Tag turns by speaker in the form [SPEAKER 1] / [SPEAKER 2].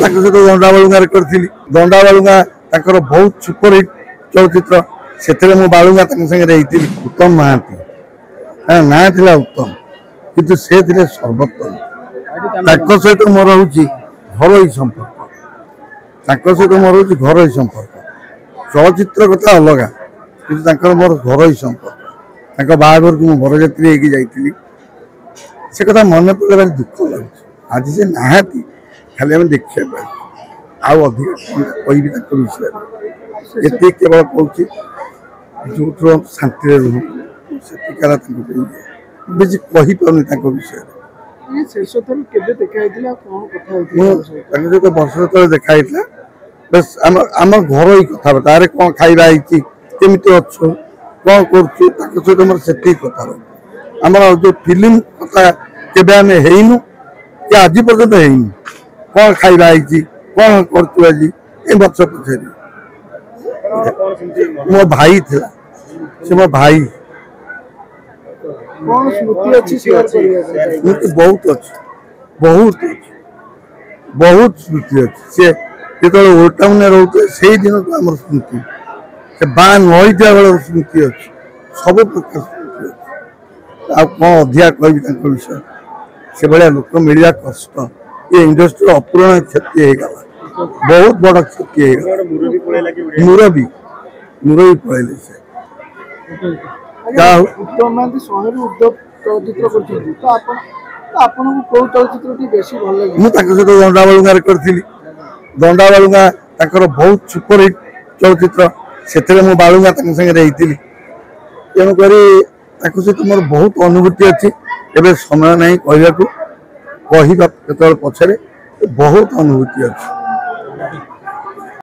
[SPEAKER 1] सहित दंडा बालुंगा करी दंडा बालुंगा बहुत सुपरहिट चलचित्र से बालुंगा संगे उत्तम महांती ना था उत्तम किंतु से थे सर्वोत्तम सहित मोर हूँ घर संपर्क सहित मोर हूँ घर संपर्क चलचित्र कथा अलग कि मोर घर संपर्क बाहर को बरजात्री होगी से कथा मन पड़े भारी दुख लगे आज से नहाती खाली आम देखा आउ अधिक कह विषय ये केवल कौच जो शांति रुह से बेस कहीपर विषय वर्ष तक देखा बस आम घर ही कथबार्ता अरे कौन खाଇବା केमी अच्छु कौन कर मोर से कथा आम जो फिल्म कथा केबे आम हेनु कि आज पर्यंत हेनु कौन खाଇବା कौन कर आज ए वर्ष पछे मो भाई था से मो भाई स्मृति बहुत अच्छी बहुत स्मृति अच्छी से ओल्ड टाउन रोते से दिन तो आम स्मृति से बा नईटा बेल स्मृति अच्छी सब प्रकार स्मृति अच्छी आ कौन अधिका कह विषय से भाया लोक मिलवा कष्ट ये इंडस्ट्री अपूरण क्षति होगा बहुत बड़ क्षति मुरबी पड़े से सहित दंडा बालुंगा करी दंडा बालुंगा बहुत सुपरहिट चलचित्र से बालुंगा संगे तेणुक सहित मोर बहुत अनुभूति अच्छी एवं समय नहीं कहवाक पछरे बहुत अनुभूति अच्छी।